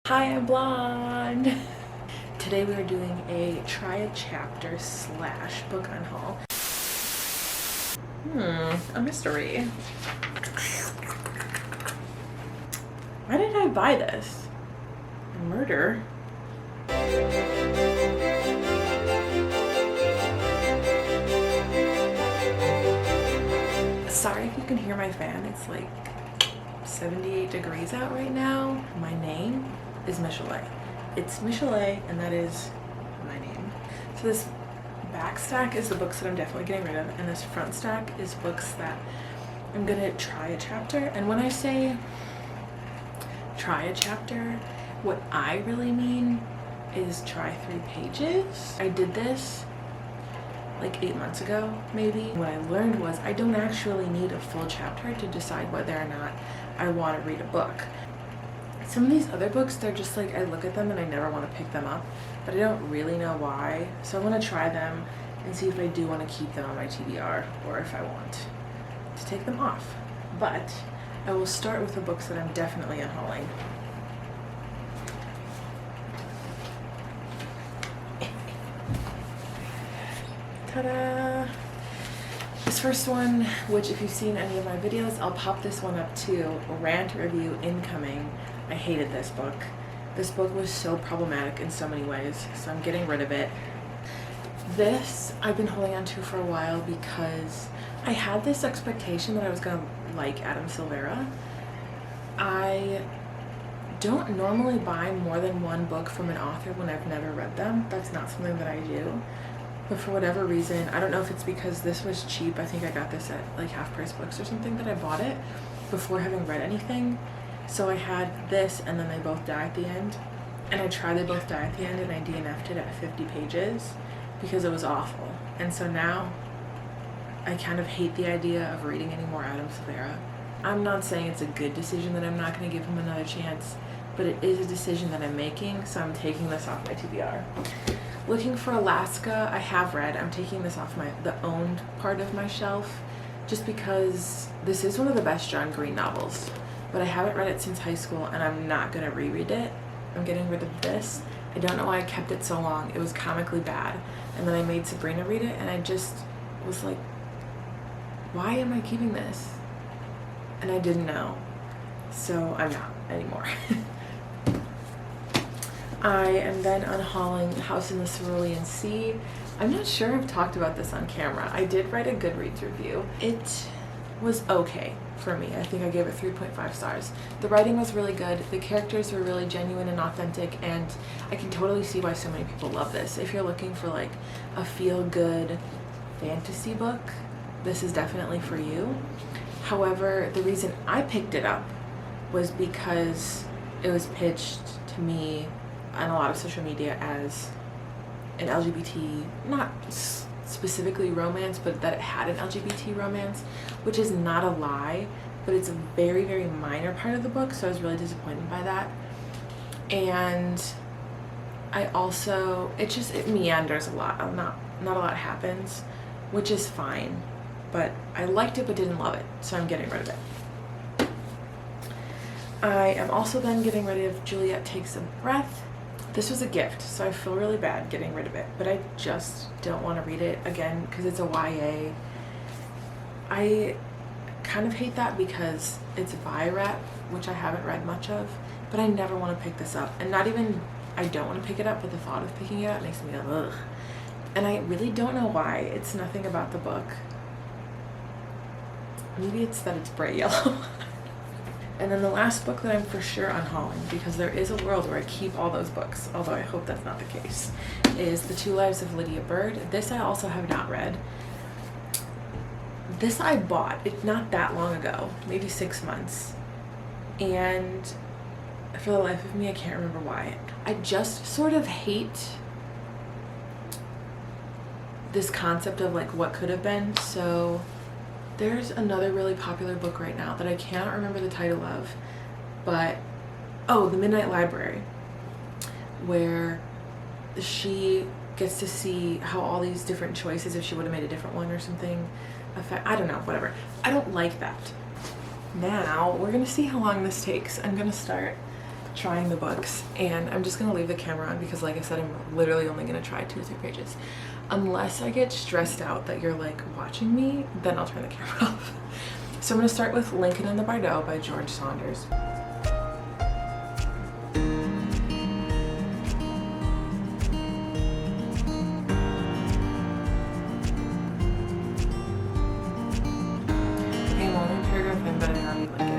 Hi, I'm blonde. Today we are doing a try a chapter slash book unhaul. A mystery. Why did I buy this? Murder? Sorry if you can hear my fan. It's like 78 degrees out right now. My name is Michelet. It's Michelet, and that is my name. So this back stack is the books that I'm definitely getting rid of, and this front stack is books that I'm gonna try a chapter. And when I say try a chapter, what I really mean is try 3 pages. I did this like 8 months ago, maybe. What I learned was I don't actually need a full chapter to decide whether or not I want to read a book. Some of these other books, they're just like, I look at them and I never want to pick them up, but I don't really know why. So I want to try them and see if I do want to keep them on my TBR or if I want to take them off. But I will start with the books that I'm definitely unhauling. Ta-da! This first one, which if you've seen any of my videos, I'll pop this one up too. Rant review incoming. I hated this book. This book was so problematic in so many ways, so I'm getting rid of it. This I've been holding on to for a while because I had this expectation that I was gonna like Adam Silvera. I don't normally buy more than one book from an author when I've never read them. That's not something that I do. But for whatever reason, I don't know if it's because this was cheap. I think I got this at like Half Price Books or something, that I bought it before having read anything. So I had this and then they both die at the end. And I tried They Both Die at the End and I DNF'd it at 50 pages because it was awful. And so now I kind of hate the idea of reading any more Adam Silvera. I'm not saying it's a good decision that I'm not going to give him another chance, but it is a decision that I'm making, so I'm taking this off my TBR. Looking for Alaska, I have read. I'm taking this off the owned part of my shelf just because this is one of the best John Green novels, but I haven't read it since high school and I'm not going to reread it. I'm getting rid of this. I don't know why I kept it so long. It was comically bad. And then I made Sabrina read it and I just was like, why am I keeping this? And I didn't know. So I'm not anymore. I am then unhauling House in the Cerulean Sea. I'm not sure I've talked about this on camera. I did write a Goodreads review. It was okay for me. I think I gave it 3.5 stars. The writing was really good. The characters were really genuine and authentic, and I can totally see why so many people love this. If you're looking for like a feel-good fantasy book, this is definitely for you. However, the reason I picked it up was because it was pitched to me on a lot of social media as an LGBT, not specifically romance, but that it had an LGBT romance, which is not a lie, but it's a very, very minor part of the book, so I was really disappointed by that. And I also, it meanders a lot. Not a lot happens, which is fine, but I liked it but didn't love it, so I'm getting rid of it. I am also then getting rid of Juliet Takes a Breath. This was a gift, so I feel really bad getting rid of it, but I just don't want to read it again because it's a YA. I kind of hate that because it's bi rep, which I haven't read much of, but I never want to pick this up. And not even, I don't want to pick it up, but the thought of picking it up makes me go, ugh. And I really don't know why. It's nothing about the book. Maybe it's that it's bright yellow. And then the last book that I'm for sure unhauling, because there is a world where I keep all those books, although I hope that's not the case, is The Two Lives of Lydia Bird. This I also have not read. This I bought, it's not that long ago, maybe 6 months. And for the life of me, I can't remember why. I just sort of hate this concept of like what could have been, so there's another really popular book right now that I cannot remember the title of, but, oh, The Midnight Library, where she gets to see how all these different choices, if she would have made a different one or something, I don't know, whatever. I don't like that. Now, we're gonna see how long this takes. I'm gonna start trying the books, and I'm just gonna leave the camera on because, like I said, I'm literally only gonna try 2 or 3 pages. Unless I get stressed out that you're like watching me, then I'll turn the camera off. So I'm gonna start with Lincoln in the Bardo by George Saunders. Okay, I'm only in paragraph 1, but I already like it.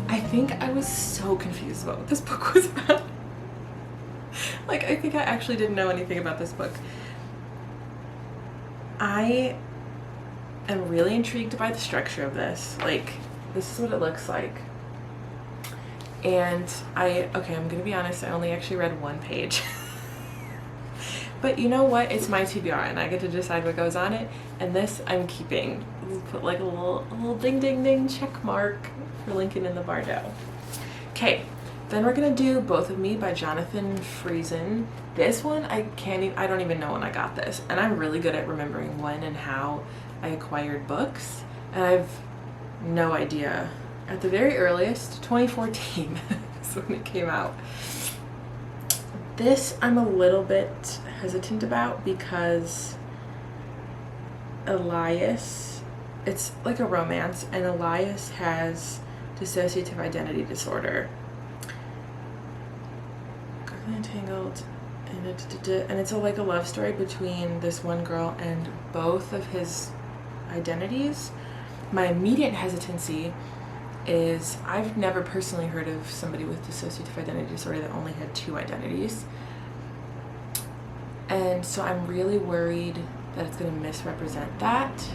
I think I was so confused about what this book was about. Like, I think I actually didn't know anything about this book. I am really intrigued by the structure of this. Like, this is what it looks like. And okay, I'm gonna be honest, I only actually read 1 page. But you know what? It's my TBR and I get to decide what goes on it. And this I'm keeping. Put like a little ding ding ding check mark for Lincoln in the Bardo. Okay, then we're gonna do Both of Me by Jonathan Friesen. This one I don't even know when I got this, and I'm really good at remembering when and how I acquired books, and I've no idea. At the very earliest, 2014 is when it came out. This I'm a little bit hesitant about because Elias, it's like a romance, and Elias has dissociative identity disorder. Entangled, and it's like a love story between this one girl and both of his identities. My immediate hesitancy is I've never personally heard of somebody with dissociative identity disorder that only had 2 identities, and so I'm really worried that it's going to misrepresent that,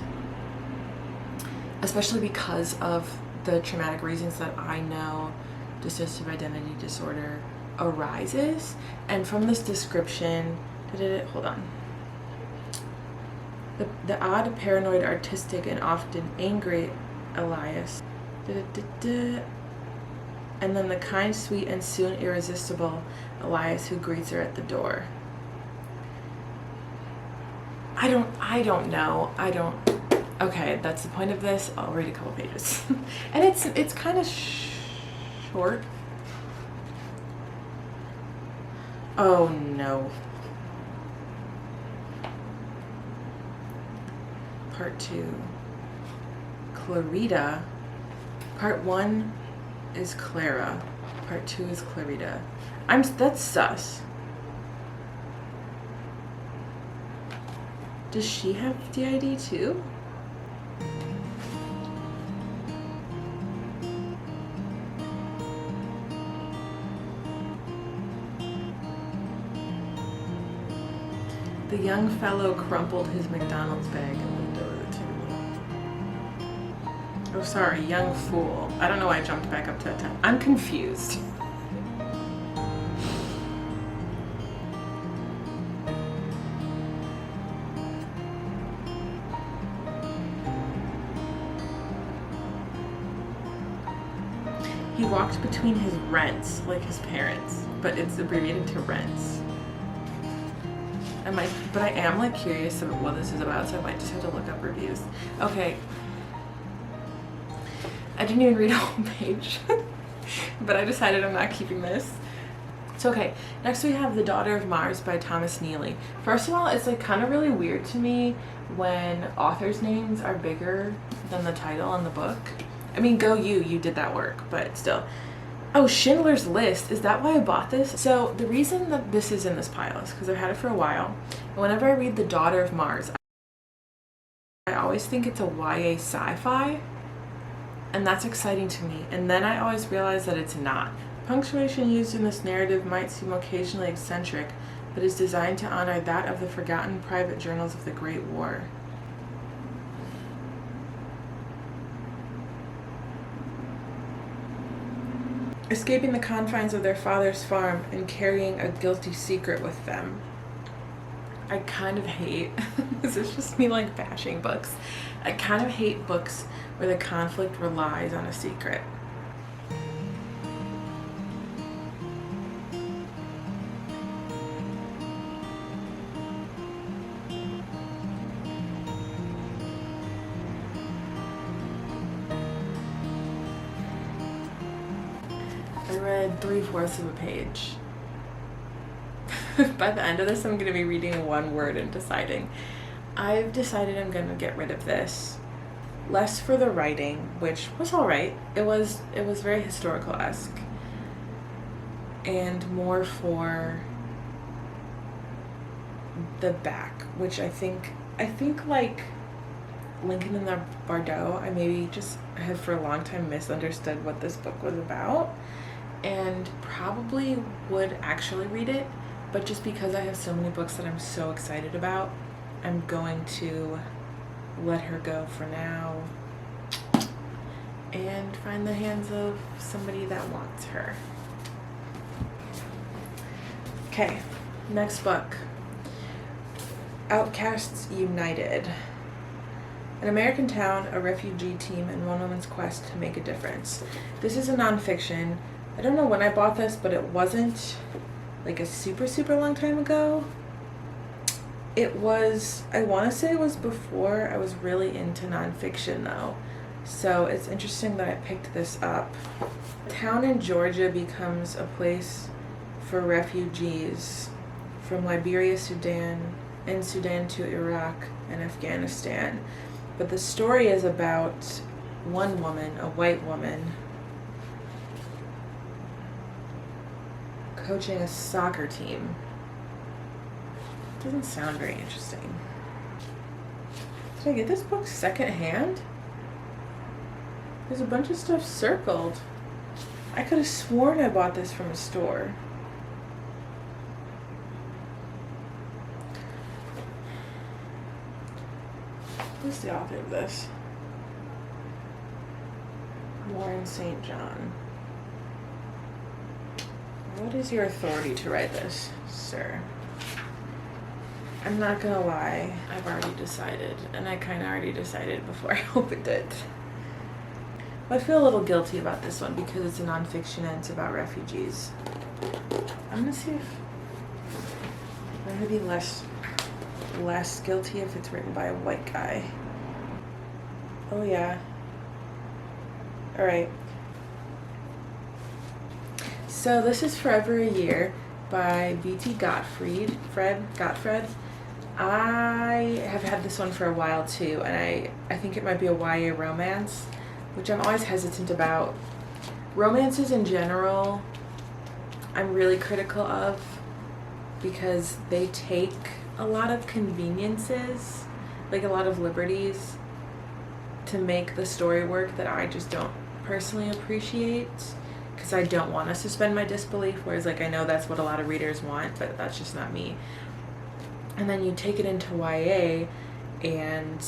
especially because of the traumatic reasons that I know dissociative identity disorder arises. And from this description, hold on. The odd, paranoid, artistic, and often angry Elias. And then the kind, sweet, and soon irresistible Elias who greets her at the door. I don't know. Okay, that's the point of this. I'll read a couple pages. And it's kind of short. Oh no. Part 2. Clarita. Part 1 is Clara. Part 2 is Clarita. That's sus. Does she have DID too? The young fellow crumpled his McDonald's bag and leaned over the table. Oh, sorry, young fool. I don't know why I jumped back up to that time. I'm confused. He walked between his rents, like his parents, but it's abbreviated to rents. But I am like curious about what this is about, so I might just have to look up reviews. Okay. I didn't even read a whole page, but I decided I'm not keeping this. So okay, next we have The Daughter of Mars by Thomas Neely. First of all, it's like kind of really weird to me when authors' names are bigger than the title on the book. I mean, go you did that work, but still. Oh, Schindler's List. Is that why I bought this? So the reason that this is in this pile is because I've had it for a while. And whenever I read The Daughter of Mars, I always think it's a YA sci-fi. And that's exciting to me. And then I always realize that it's not. Punctuation used in this narrative might seem occasionally eccentric, but is designed to honor that of the forgotten private journals of the Great War. Escaping the confines of their father's farm and carrying a guilty secret with them. I kind of hate, this is just me like bashing books. I kind of hate books where the conflict relies on a secret. I read 3/4 of a page. By the end of this, I'm going to be reading one word and deciding. I've decided I'm going to get rid of this. Less for the writing, which was alright. It was very historical-esque. And more for the back, which I think like Lincoln and the Bardot, I maybe just have for a long time misunderstood what this book was about and probably would actually read it, but just because I have so many books that I'm so excited about, I'm going to let her go for now and find the hands of somebody that wants her. Okay, next book. Outcasts United. An American town, a refugee team, and one woman's quest to make a difference. This is a nonfiction. I don't know when I bought this, but it wasn't like a super long time ago. It was, I want to say it was before I was really into nonfiction though. So it's interesting that I picked this up. A town in Georgia becomes a place for refugees from Liberia, Sudan to Iraq and Afghanistan. But the story is about one woman, a white woman, coaching a soccer team. Doesn't sound very interesting. Did I get this book secondhand? There's a bunch of stuff circled. I could have sworn I bought this from a store. Who's the author of this? Warren St. John. What is your authority to write this, sir? I'm not gonna lie, I've already decided, and I kind of already decided before I opened it. I feel a little guilty about this one because it's a nonfiction and it's about refugees. I'm gonna see if I'm gonna be less guilty if it's written by a white guy. Oh yeah. Alright. So this is Forever a Year by V.T. Gottfried. I have had this one for a while too, and I think it might be a YA romance, which I'm always hesitant about. Romances in general, I'm really critical of because they take a lot of conveniences, like a lot of liberties, to make the story work that I just don't personally appreciate, because I don't want to suspend my disbelief, whereas like I know that's what a lot of readers want, but that's just not me. And then you take it into YA and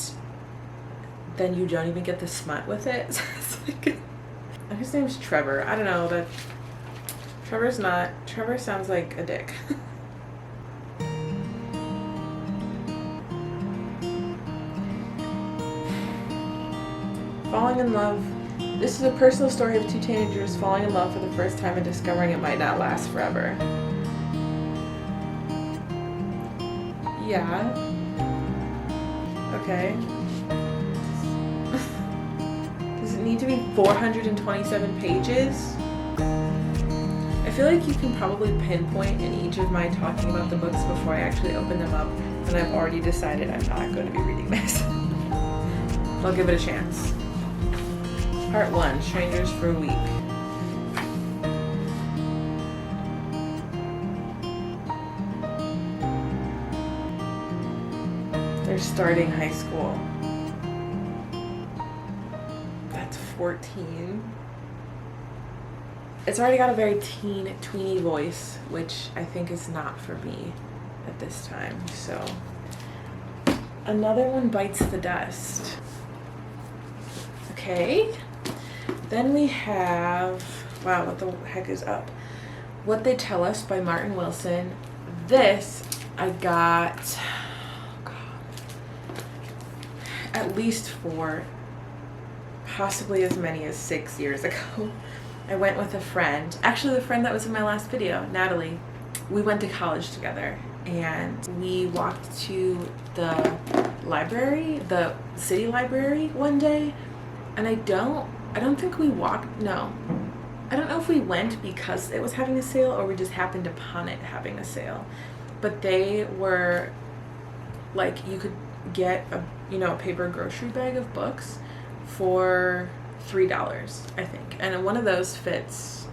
then you don't even get the smut with it. So it's like, his name's Trevor. I don't know, that Trevor sounds like a dick. Falling in love. This is a personal story of two teenagers falling in love for the first time and discovering it might not last forever. Yeah. Okay. Does it need to be 427 pages? I feel like you can probably pinpoint in each of my talking about the books before I actually open them up, and I've already decided I'm not going to be reading this. I'll give it a chance. Part 1, Strangers for a Week. They're starting high school. That's 14. It's already got a very tweeny voice, which I think is not for me at this time. So, another one bites the dust. Okay. Then we have, wow, what the heck is up? What They Tell Us by Martin Wilson. This I got at least 4, possibly as many as 6 years ago. I went with a friend, actually the friend that was in my last video, Natalie. We went to college together and we walked to the library, the city library one day, and I don't think we walked, no. I don't know if we went because it was having a sale or we just happened upon it having a sale. But they were like, you could get a paper grocery bag of books for $3, I think. And one of those fits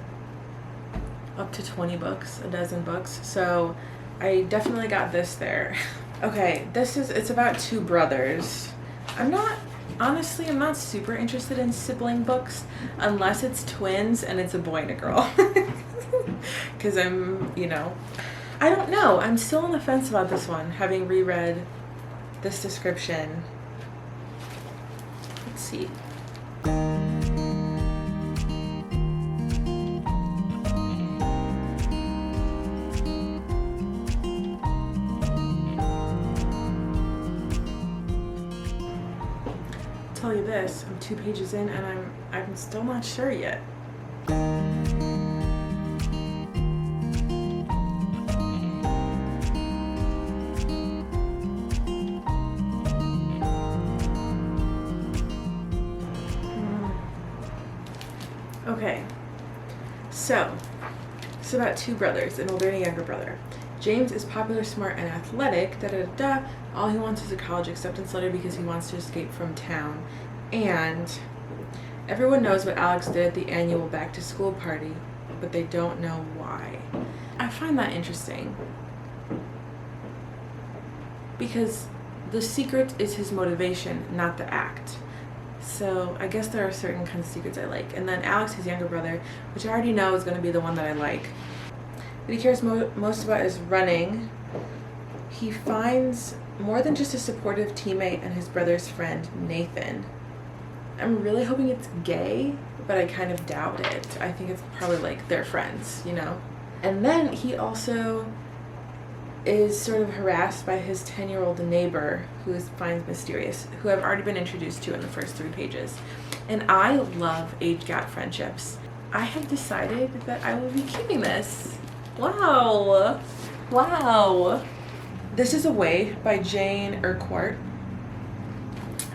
up to 20 books, a dozen books. So I definitely got this there. Okay, it's about two brothers. I'm not super interested in sibling books unless it's twins and it's a boy and a girl. Because I don't know. I'm still on the fence about this one, having reread this description. Let's see. Tell you this, I'm 2 pages in and I'm still not sure yet. Okay, so it's about two brothers, an older and a younger brother. James is popular, smart, and athletic, da-da-da-da. All he wants is a college acceptance letter because he wants to escape from town. And everyone knows what Alex did at the annual back-to-school party, but they don't know why. I find that interesting. Because the secret is his motivation, not the act. So I guess there are certain kinds of secrets I like. And then Alex, his younger brother, which I already know is going to be the one that I like. What he cares most about is running. He finds more than just a supportive teammate and his brother's friend, Nathan. I'm really hoping it's gay, but I kind of doubt it. I think it's probably like they're friends, And then he also is sort of harassed by his 10-year-old neighbor who finds mysterious, who I've already been introduced to in the first 3 pages. And I love age gap friendships. I have decided that I will be keeping this. Wow. This is Away by Jane Urquhart.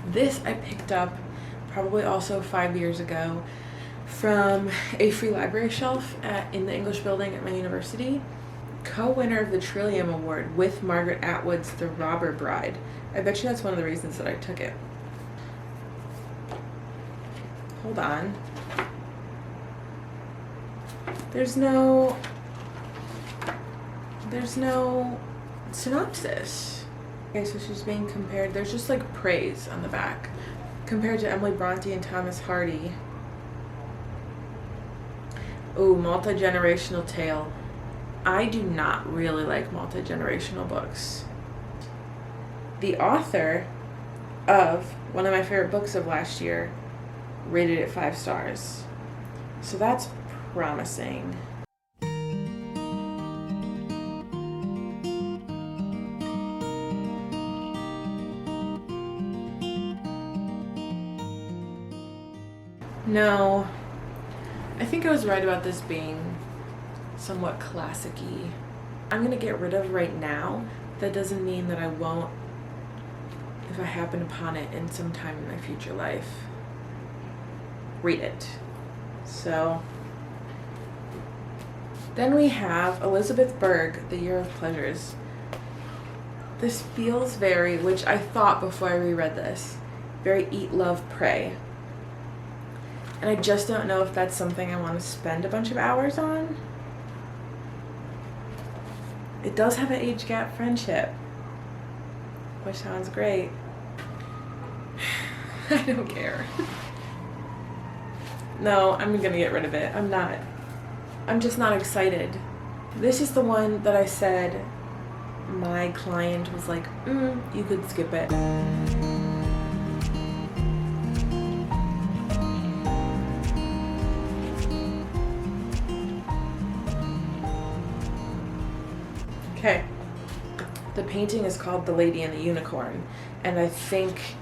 This I picked up probably also 5 years ago from a free library shelf in the English building at my university. Co-winner of the Trillium Award with Margaret Atwood's The Robber Bride. I bet you that's one of the reasons that I took it. Hold on. There's no synopsis. Okay, so she's being compared. There's just like praise on the back. Compared to Emily Bronte and Thomas Hardy. Ooh, multi-generational tale. I do not really like multi-generational books. The author of one of my favorite books of last year rated it 5 stars. So that's promising. No, I think I was right about this being somewhat classic-y. I'm gonna get rid of right now. That doesn't mean that I won't if I happen upon it in some time in my future life. Read it. So then we have Elizabeth Berg, The Year of Pleasures. This feels very, which I thought before I reread this, very Eat, Love, Pray. And I just don't know if that's something I want to spend a bunch of hours on. It does have an age gap friendship, which sounds great. I don't care. No, I'm gonna get rid of it. I'm just not excited. This is the one that I said my client was like, you could skip it. Okay, the painting is called The Lady and the Unicorn, and I think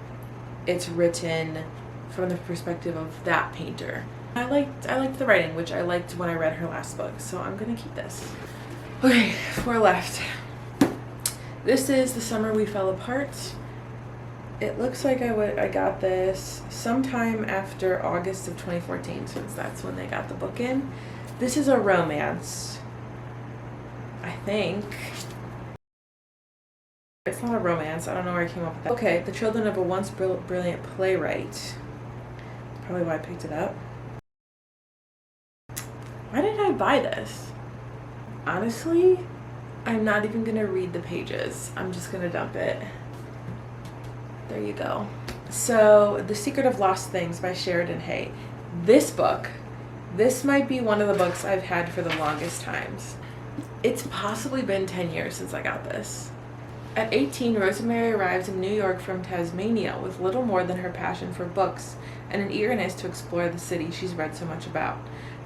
it's written from the perspective of that painter. I liked the writing, which I liked when I read her last book, so I'm gonna keep this. Okay, 4 left. This is The Summer We Fell Apart. It looks like I got this sometime after August of 2014, since that's when they got the book in. This is a romance, I think. It's not a romance. I don't know where I came up with that. Okay, the children of a once brilliant playwright. Probably why I picked it up. Why did I buy this? Honestly, I'm not even gonna read the pages. I'm just gonna dump it. There you go. So, The Secret of Lost Things by Sheridan Hay. This book, this might be one of the books I've had for the longest times. It's possibly been 10 years since I got this. At 18, Rosemary arrives in New York from Tasmania with little more than her passion for books and an eagerness to explore the city she's read so much about.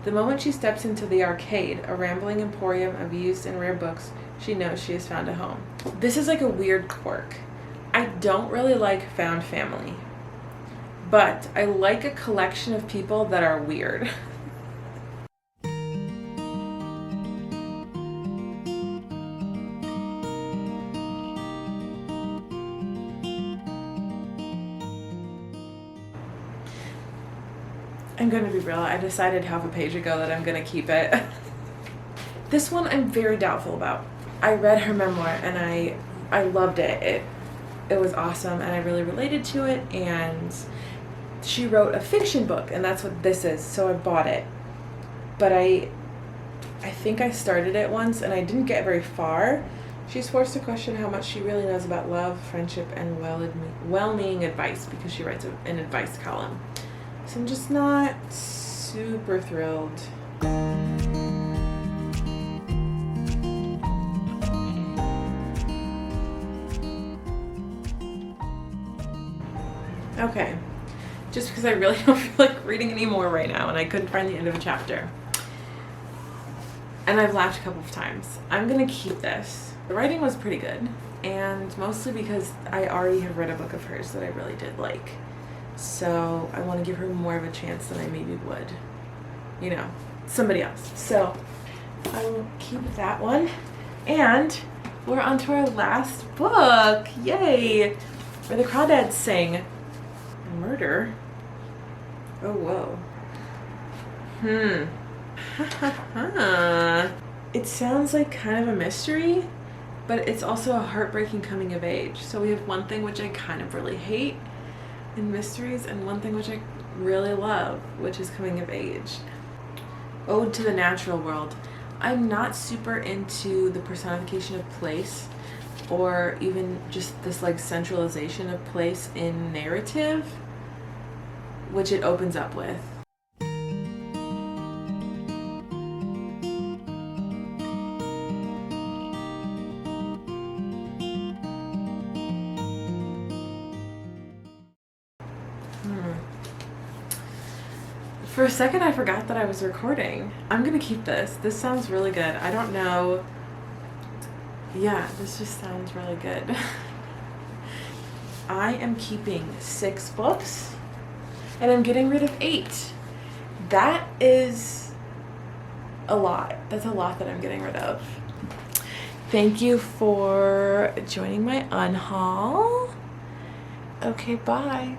The moment she steps into the arcade, a rambling emporium of used and rare books, she knows she has found a home. This is like a weird quirk. I don't really like found family, but I like a collection of people that are weird. I'm gonna be real, I decided half a page ago that I'm gonna keep it. This one I'm very doubtful about. I read her memoir and I loved it. It was awesome and I really related to it, and she wrote a fiction book and that's what this is, so I bought it. But I think I started it once and I didn't get very far. She's forced to question how much she really knows about love, friendship, and well-meaning advice because she writes an advice column. So I'm just not super thrilled. Okay, just because I really don't feel like reading anymore right now and I couldn't find the end of a chapter. And I've laughed a couple of times. I'm gonna keep this. The writing was pretty good, and mostly because I already have read a book of hers that I really did like. So I want to give her more of a chance than I maybe would, you know, somebody else. So I will keep that one. And we're on to our last book. Yay! Where the Crawdads sing. Murder? Oh, whoa. It sounds like kind of a mystery, but it's also a heartbreaking coming of age. So we have one thing which I kind of really hate in mysteries, and one thing which I really love, which is coming of age. Ode to the Natural World. I'm not super into the personification of place, or even just this like centralization of place in narrative, which it opens up with. For a second, I forgot that I was recording. I'm gonna keep this. This sounds really good. I don't know. Yeah, this just sounds really good. I am keeping 6 books and I'm getting rid of 8. That is a lot. That's a lot that I'm getting rid of. Thank you for joining my unhaul. Okay, bye.